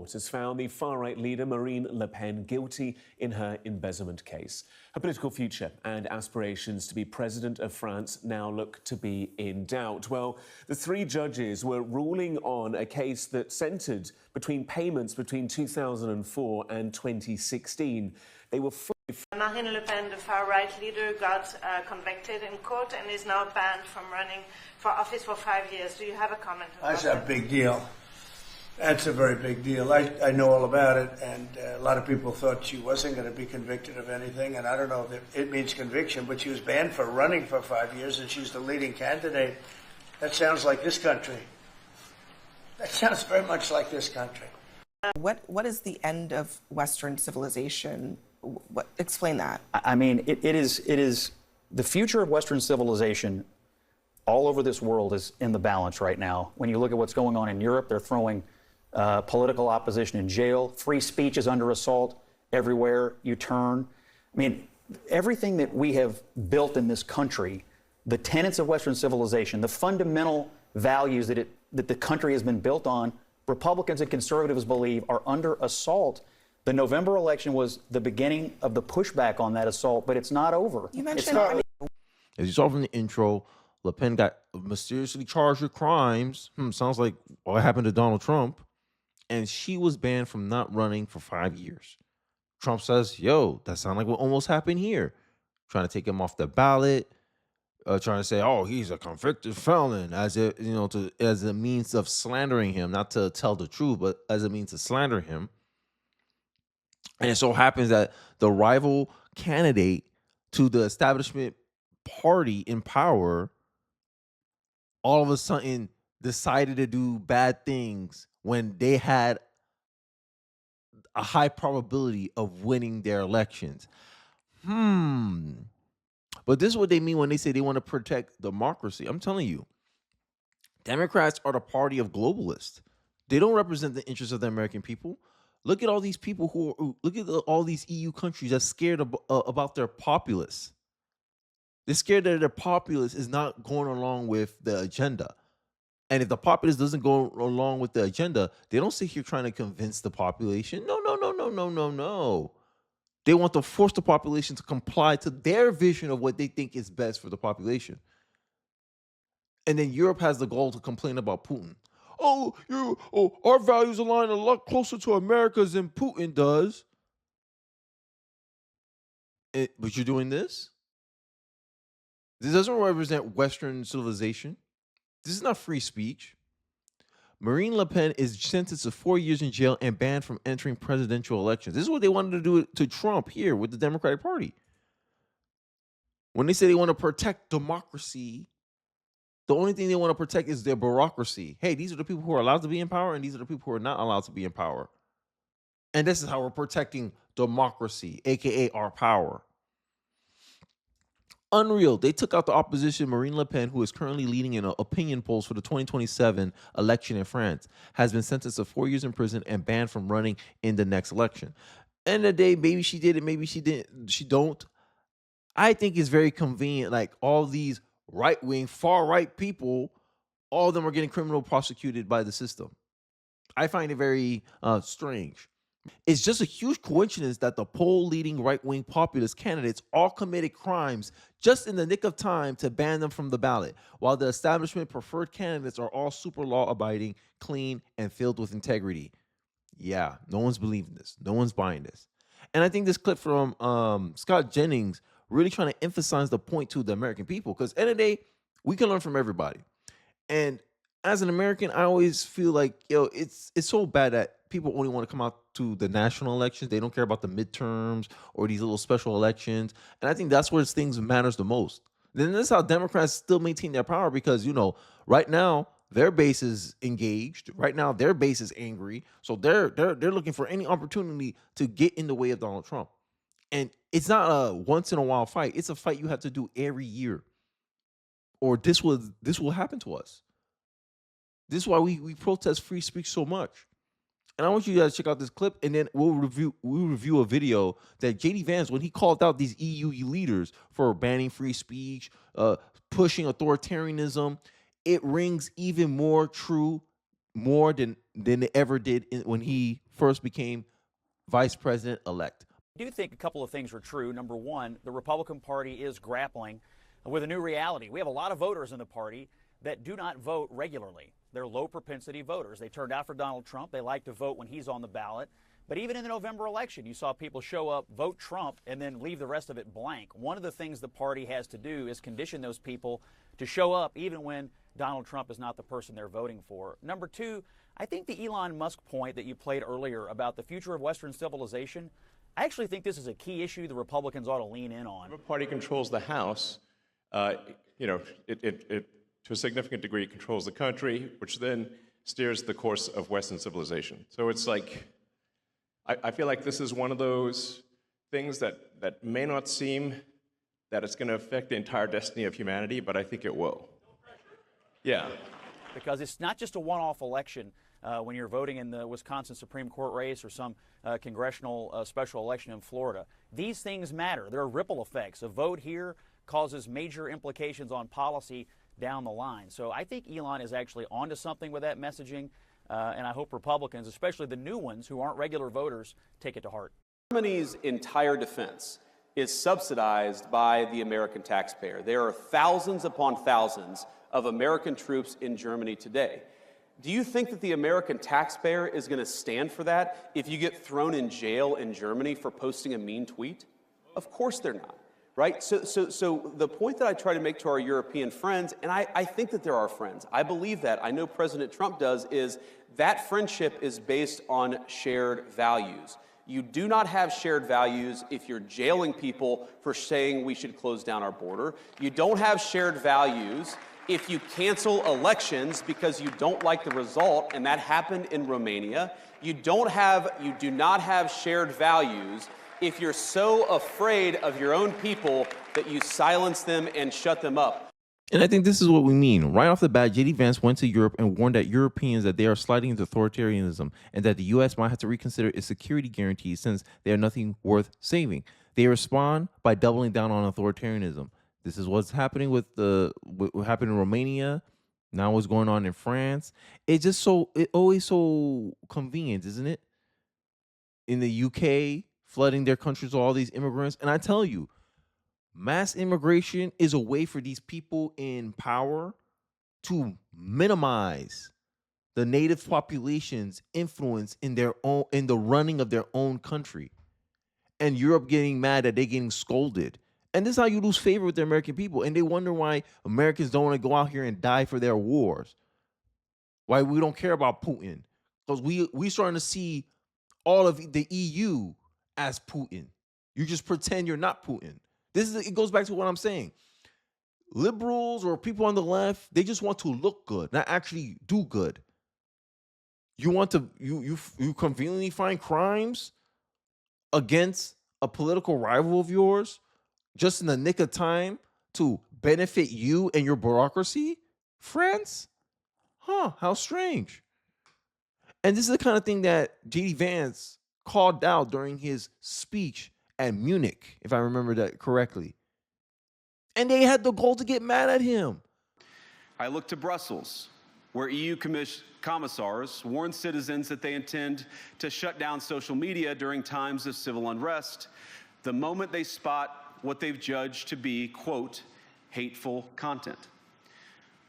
court has found the far-right leader Marine Le Pen guilty in her embezzlement case. Her political future and aspirations to be president of France now look to be in doubt. Well, the three judges were ruling on a case that centred between payments between 2004 and 2016. They were Marine Le Pen, the far-right leader, got convicted in court and is now banned from running for office for 5 years. Do you have a comment on that? That's a big deal. That's a very big deal. I know all about it, and a lot of people thought she wasn't going to be convicted of anything, and I don't know if it means conviction, but she was banned for running for 5 years, and she's the leading candidate. That sounds like this country. That sounds very much like this country. What is the end of Western civilization? Explain that. I mean, it is the future of Western civilization all over this world is in the balance right now. When you look at what's going on in Europe, they're throwing political opposition in jail. Free speech is under assault everywhere you turn. I mean, everything that we have built in this country, the tenets of Western civilization, the fundamental values that the country has been built on, Republicans and conservatives believe are under assault. The November election was the beginning of the pushback on that assault, but it's not over. You mentioned as you saw from the intro, Le Pen got mysteriously charged with crimes. Sounds like what happened to Donald Trump. And she was banned from not running for 5 years. Trump says, yo, that sounds like what almost happened here. Trying to take him off the ballot. Trying to say, oh, he's a convicted felon, as a means of slandering him, not to tell the truth, but as a means to slander him. And it so happens that the rival candidate to the establishment party in power all of a sudden decided to do bad things when they had a high probability of winning their elections. But this is what they mean when they say they want to protect democracy. I'm telling you, Democrats are the party of globalists. They don't represent the interests of the American people. Look at all these people all these EU countries that's scared about their populace. They're scared that their populace is not going along with the agenda. And if the populace doesn't go along with the agenda, they don't sit here trying to convince the population. No. They want to force the population to comply to their vision of what they think is best for the population. And then Europe has the goal to complain about Putin. Our values align a lot closer to America's than Putin does. But you're doing this? This doesn't represent Western civilization. This is not free speech. Marine Le Pen is sentenced to 4 years in jail and banned from entering presidential elections. This is what they wanted to do to Trump here with the Democratic Party. When they say they want to protect democracy, the only thing they want to protect is their bureaucracy. Hey, these are the people who are allowed to be in power, and these are the people who are not allowed to be in power. And this is how we're protecting democracy, aka our power. Unreal. They took out the opposition. Marine Le Pen, who is currently leading in opinion polls for the 2027 election in France, has been sentenced to 4 years in prison and banned from running in the next election. End of the day, maybe she did it, maybe she didn't. She don't. I think it's very convenient. Like all these right-wing, far-right people, all of them are getting criminal prosecuted by the system. I find it very strange. It's just a huge coincidence that the poll-leading right-wing populist candidates all committed crimes just in the nick of time to ban them from the ballot, while the establishment preferred candidates are all super law-abiding, clean, and filled with integrity. Yeah, no one's believing this. No one's buying this. And I think this clip from Scott Jennings really trying to emphasize the point to the American people, because at the end of the day, we can learn from everybody. And as an American, I always feel like, it's so bad that people only want to come out to the national elections. They don't care about the midterms or these little special elections. And I think that's where things matters the most. Then this is how Democrats still maintain their power, because, right now their base is engaged. Right now their base is angry. So they're looking for any opportunity to get in the way of Donald Trump. And it's not a once in a while fight. It's a fight you have to do every year, or this will happen to us. This is why we protest free speech so much. And I want you guys to check out this clip, and then we'll review a video that JD Vance, when he called out these EU leaders for banning free speech, pushing authoritarianism, it rings even more true, more than than they ever did when he first became vice president-elect. I do think a couple of things are true. Number one, the Republican Party is grappling with a new reality. We have a lot of voters in the party that do not vote regularly. They're low-propensity voters. They turned out for Donald Trump. They like to vote when he's on the ballot. But even in the November election, you saw people show up, vote Trump, and then leave the rest of it blank. One of the things the party has to do is condition those people to show up even when Donald Trump is not the person they're voting for. Number two, I think the Elon Musk point that you played earlier about the future of Western civilization, I actually think this is a key issue the Republicans ought to lean in on. If a party controls the House, it to a significant degree controls the country, which then steers the course of Western civilization. So it's like, I feel like this is one of those things that may not seem that it's going to affect the entire destiny of humanity, but I think it will. Yeah. Because it's not just a one-off election when you're voting in the Wisconsin Supreme Court race or some congressional special election in Florida. These things matter. There are ripple effects. A vote here causes major implications on policy down the line. So I think Elon is actually onto something with that messaging, and I hope Republicans, especially the new ones who aren't regular voters, take it to heart. Germany's entire defense is subsidized by the American taxpayer. There are thousands upon thousands of American troops in Germany today. Do you think that the American taxpayer is going to stand for that if you get thrown in jail in Germany for posting a mean tweet? Of course they're not, right? So the point that I try to make to our European friends, and I think that they're our friends, I believe that, I know President Trump does, is that friendship is based on shared values. You do not have shared values if you're jailing people for saying we should close down our border. You don't have shared values if you cancel elections because you don't like the result, and that happened in Romania. You do not have shared values if you're so afraid of your own people that you silence them and shut them up. And I think this is what we mean. Right off the bat, JD Vance went to Europe and warned that Europeans that they are sliding into authoritarianism and that the U.S. might have to reconsider its security guarantees since they are nothing worth saving. They respond by doubling down on authoritarianism. This is what's happening with what happened in Romania. Now what's going on in France. It's just always so convenient, isn't it? In the UK, flooding their countries with all these immigrants. And I tell you, mass immigration is a way for these people in power to minimize the native population's influence in the running of their own country. And Europe getting mad that they're getting scolded. And this is how you lose favor with the American people. And they wonder why Americans don't want to go out here and die for their wars. Why we don't care about Putin. Because we starting to see all of the EU as Putin. You just pretend you're not Putin. It goes back to what I'm saying. Liberals or people on the left, they just want to look good, not actually do good. You want to you conveniently find crimes against a political rival of yours just in the nick of time to benefit you and your bureaucracy? France? Huh, how strange. And this is the kind of thing that JD Vance called out during his speech at Munich, if I remember that correctly. And they had the goal to get mad at him. I look to Brussels, where EU commissars warn citizens that they intend to shut down social media during times of civil unrest the moment they spot what they've judged to be, quote, hateful content.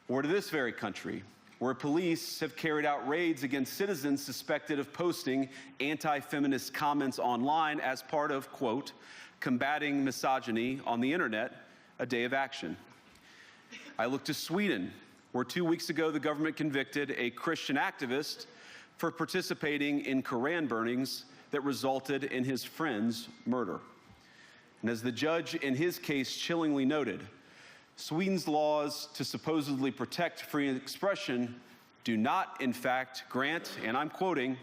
Or to this very country, where police have carried out raids against citizens suspected of posting anti-feminist comments online as part of, quote, combating misogyny on the internet, a day of action. I look to Sweden, where 2 weeks ago the government convicted a Christian activist for participating in Koran burnings that resulted in his friend's murder. And as the judge in his case chillingly noted, Sweden's laws to supposedly protect free expression do not, in fact, grant, and I'm quoting,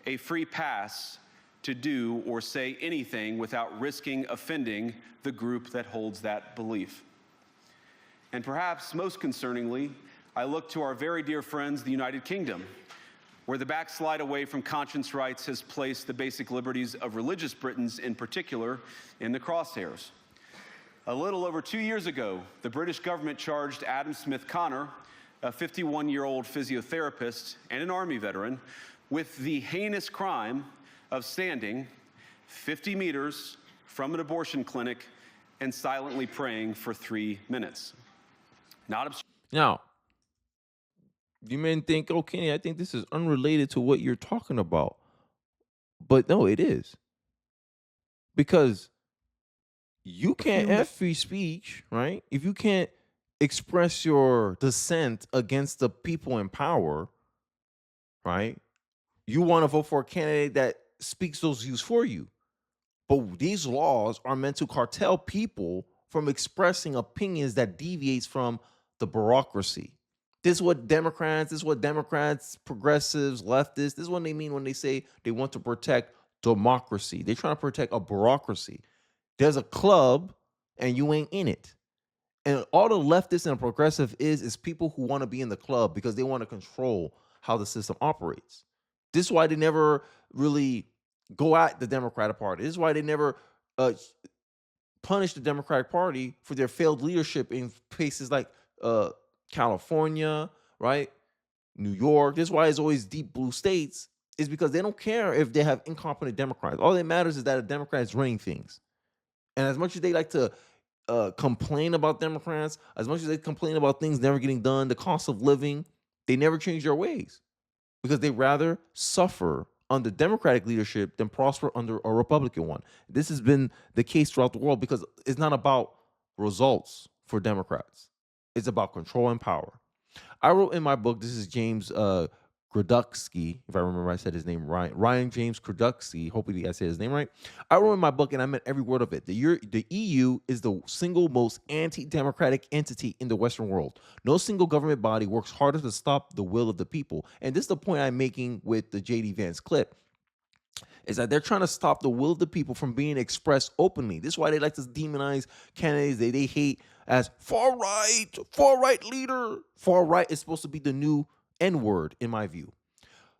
a free pass to do or say anything without risking offending the group that holds that belief. And perhaps most concerningly, I look to our very dear friends, the United Kingdom, where the backslide away from conscience rights has placed the basic liberties of religious Britons in particular in the crosshairs. A little over 2 years ago, the British government charged Adam Smith Connor, a 51-year-old physiotherapist and an Army veteran, with the heinous crime of standing 50 meters from an abortion clinic and silently praying for 3 minutes. Now, you may think, oh, Kenny, I think this is unrelated to what you're talking about. But no, it is. Because you can't have free speech, right? If you can't express your dissent against the people in power, right? You want to vote for a candidate that speaks those views for you. But these laws are meant to cartel people from expressing opinions that deviates from the bureaucracy. This is what Democrats, progressives, leftists, this is what they mean when they say they want to protect democracy. They're trying to protect a bureaucracy. There's a club and you ain't in it. And all the leftists and progressive is people who want to be in the club because they want to control how the system operates. This is why they never really go at the Democratic Party. This is why they never punish the Democratic Party for their failed leadership in places like California, right? New York. This is why it's always deep blue states, is because they don't care if they have incompetent Democrats. All that matters is that a Democrat is running things. And as much as they like to complain about Democrats, as much as they complain about things never getting done, the cost of living, they never change their ways because they rather suffer under Democratic leadership than prosper under a Republican one. This has been the case throughout the world because it's not about results for Democrats. It's about control and power. I wrote in my book, this is James Grudutsky, if I remember I said his name right. Ryan James Grudutsky, hopefully I said his name right. I wrote in my book, and I meant every word of it. The EU is the single most anti-democratic entity in the Western world. No single government body works harder to stop the will of the people. And this is the point I'm making with the JD Vance clip, is that they're trying to stop the will of the people from being expressed openly. This is why they like to demonize candidates they hate as far right leader. Far right is supposed to be the new N-word, in my view.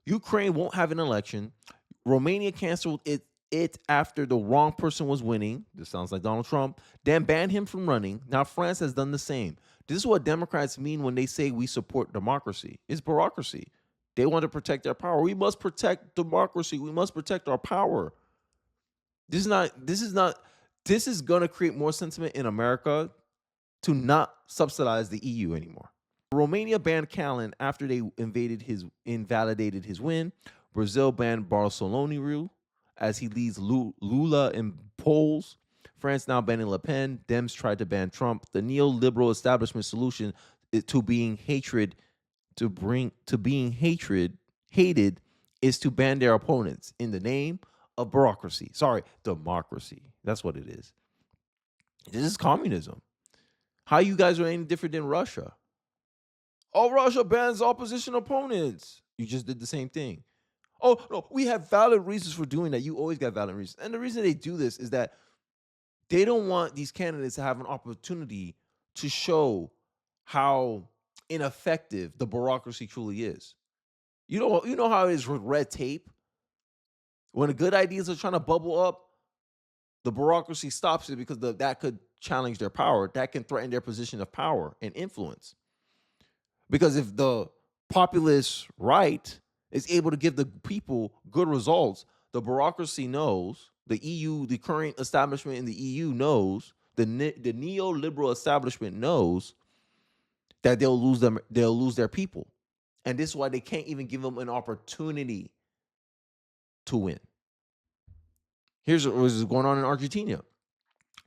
Ukraine won't have an election. Romania canceled it after the wrong person was winning. This sounds like Donald Trump. Then banned him from running. Now France has done the same. This is what Democrats mean when they say we support democracy. It's bureaucracy. They want to protect their power. We must protect democracy. We must protect our power. This is going to create more sentiment in America to not subsidize the EU anymore. Romania banned Callan after they invalidated his win. Brazil banned Bolsonaro as he leads Lula in polls. France now banning Le Pen. Dems tried to ban Trump. The neoliberal establishment solution to being hated is to ban their opponents in the name of bureaucracy. Sorry, democracy. That's what it is. This is communism. How you guys are any different than Russia? Oh, Russia bans opposition opponents. You just did the same thing. Oh, no, we have valid reasons for doing that. You always got valid reasons. And the reason they do this is that they don't want these candidates to have an opportunity to show how ineffective the bureaucracy truly is. You know how it is with red tape? When the good ideas are trying to bubble up, the bureaucracy stops it because that could challenge their power. That can threaten their position of power and influence. Because if the populace right is able to give the people good results, the bureaucracy knows, the EU, the current establishment in the EU knows, the neoliberal establishment knows that they'll lose their people. And this is why they can't even give them an opportunity to win. Here's what is going on in Argentina.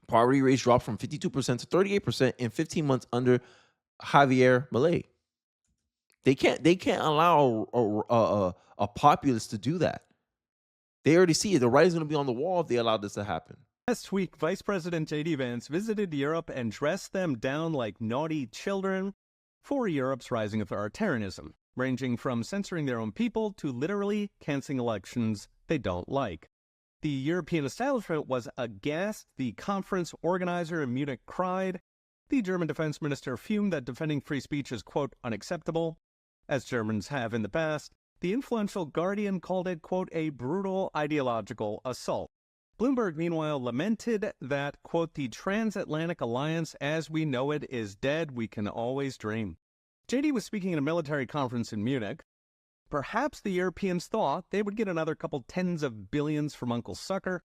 Poverty rates dropped from 52% to 38% in 15 months under Javier Milei. They can't allow a populace to do that. They already see it. The writing's going to be on the wall if they allow this to happen. Last week, Vice President JD Vance visited Europe and dressed them down like naughty children for Europe's rising authoritarianism, ranging from censoring their own people to literally canceling elections they don't like. The European establishment was aghast. The conference organizer in Munich cried. The German defense minister fumed that defending free speech is, quote, unacceptable, as Germans have in the past. The influential Guardian called it, quote, a brutal ideological assault. Bloomberg, meanwhile, lamented that, quote, the transatlantic alliance as we know it is dead. We can always dream. JD was speaking at a military conference in Munich. Perhaps the Europeans thought they would get another couple tens of billions from Uncle Sucker.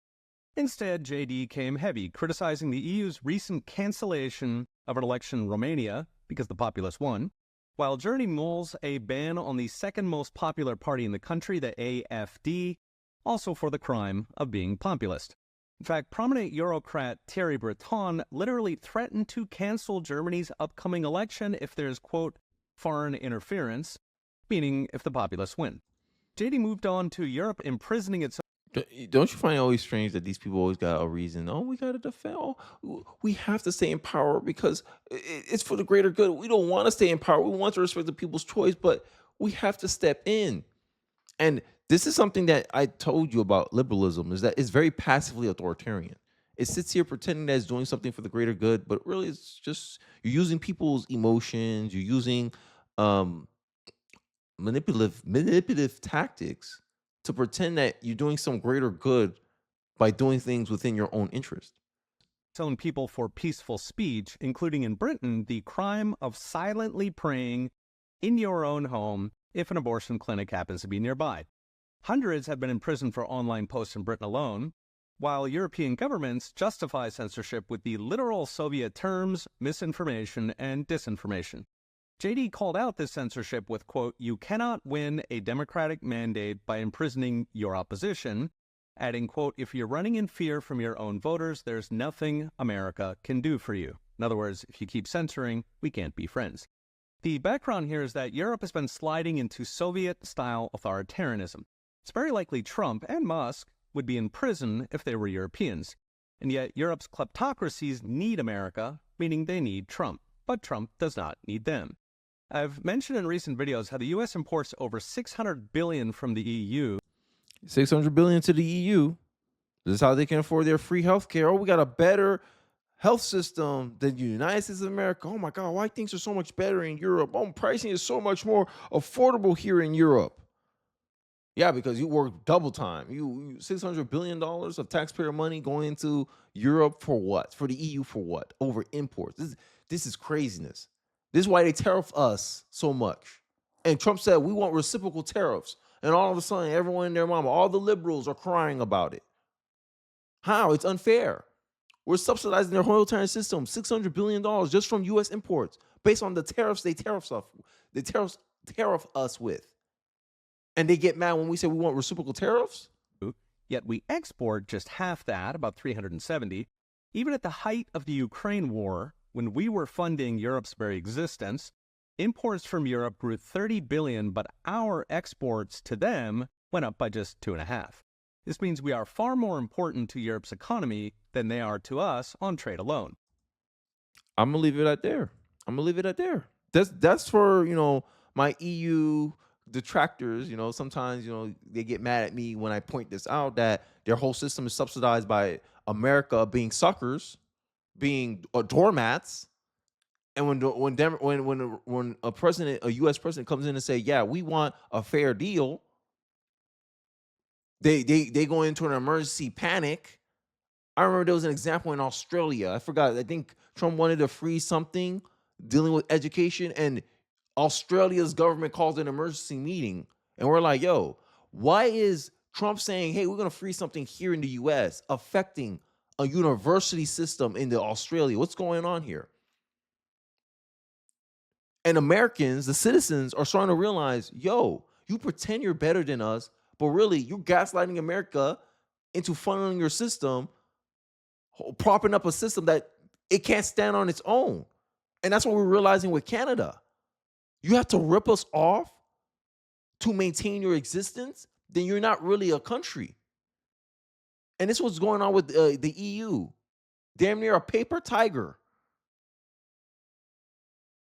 Instead, JD came heavy, criticizing the EU's recent cancellation of an election in Romania because the populace won, while Germany mulls a ban on the second most popular party in the country, the AfD, also for the crime of being populist. In fact, prominent Eurocrat Thierry Breton literally threatened to cancel Germany's upcoming election if there's, quote, foreign interference, meaning if the populace win. JD moved on to Europe imprisoning its... Don't you find it always strange that these people always got a reason? Oh, we got to defend. Oh, we have to stay in power because it's for the greater good. We don't want to stay in power. We want to respect the people's choice, but we have to step in. And this is something that I told you about liberalism, is that it's very passively authoritarian. It sits here pretending that it's doing something for the greater good, but really it's just you're using people's emotions. You're using manipulative tactics to pretend that you're doing some greater good by doing things within your own interest. Own people for peaceful speech, including in Britain, the crime of silently praying in your own home if an abortion clinic happens to be nearby. Hundreds have been imprisoned for online posts in Britain alone, while European governments justify censorship with the literal Soviet terms, misinformation and disinformation. JD called out this censorship with, quote, "You cannot win a democratic mandate by imprisoning your opposition," adding, quote, "If you're running in fear from your own voters, there's nothing America can do for you." In other words, if you keep censoring, we can't be friends. The background here is that Europe has been sliding into Soviet-style authoritarianism. It's very likely Trump and Musk would be in prison if they were Europeans. And yet Europe's kleptocracies need America, meaning they need Trump. But Trump does not need them. I've mentioned in recent videos how the U.S. imports over $600 billion from the EU. $600 billion to the EU. This is how they can afford their free health care. Oh, we got a better health system than the United States of America. Oh my God, why things are so much better in Europe? Oh, pricing is so much more affordable here in Europe. Yeah, because you work double time. You $600 billion of taxpayer money going into Europe for what? For the EU for what? Over imports. This is craziness. This is why they tariff us so much. And Trump said we want reciprocal tariffs. And all of a sudden, everyone and their mama, all the liberals are crying about it. How? It's unfair. We're subsidizing their humanitarian system, $600 billion just from U.S. imports, based on the tariffs they tariff us with. And they get mad when we say we want reciprocal tariffs? Yet we export just half that, about 370. Even at the height of the Ukraine war, when we were funding Europe's very existence, imports from Europe grew 30 billion, but our exports to them went up by just 2.5. This means we are far more important to Europe's economy than they are to us on trade alone. I'm gonna leave it at there. That's for, my EU detractors. Sometimes, they get mad at me when I point this out, that their whole system is subsidized by America being suckers, being doormats. And when a U.S. president comes in and say, yeah, we want a fair deal, they go into an emergency panic. I remember there was an example in Australia. I forgot. I think Trump wanted to freeze something dealing with education, and Australia's government called an emergency meeting. And we're like, yo, why is Trump saying, hey, we're going to freeze something here in the U.S. affecting a university system in Australia? What's going on here? And Americans, the citizens, are starting to realize, yo, you pretend you're better than us, but really you're gaslighting America into funneling your system, propping up a system that it can't stand on its own. And that's what we're realizing with Canada. You have to rip us off to maintain your existence, then you're not really a country. And this is what's going on with the EU. Damn near a paper tiger.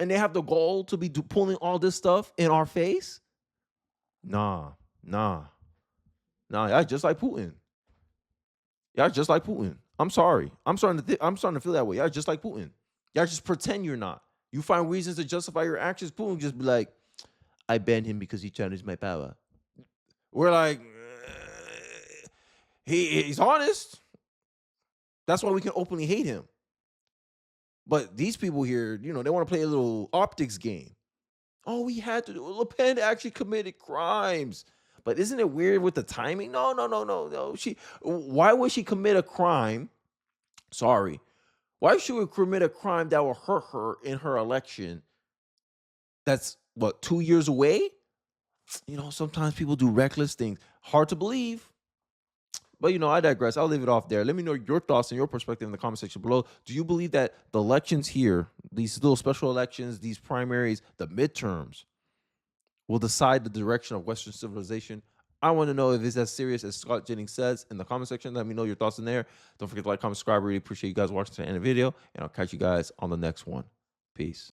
And they have the goal to be pulling all this stuff in our face? Nah. Y'all just like Putin. I'm sorry. I'm starting to feel that way. Y'all just like Putin. Y'all just pretend you're not. You find reasons to justify your actions. Putin just be like, I banned him because he challenged my power. We're like, he's honest. That's why we can openly hate him. But these people here, they want to play a little optics game. All we had to do, Le Pen actually committed crimes. But isn't it weird with the timing? No, no, no, no, no. Why would she commit a crime? Sorry. Why should we commit a crime that will hurt her in her election? That's what, 2 years away? Sometimes people do reckless things. Hard to believe. But, I digress. I'll leave it off there. Let me know your thoughts and your perspective in the comment section below. Do you believe that the elections here, these little special elections, these primaries, the midterms, will decide the direction of Western civilization? I want to know if it's as serious as Scott Jennings says in the comment section. Let me know your thoughts in there. Don't forget to like, comment, subscribe. I really appreciate you guys watching to the end of the video. And I'll catch you guys on the next one. Peace.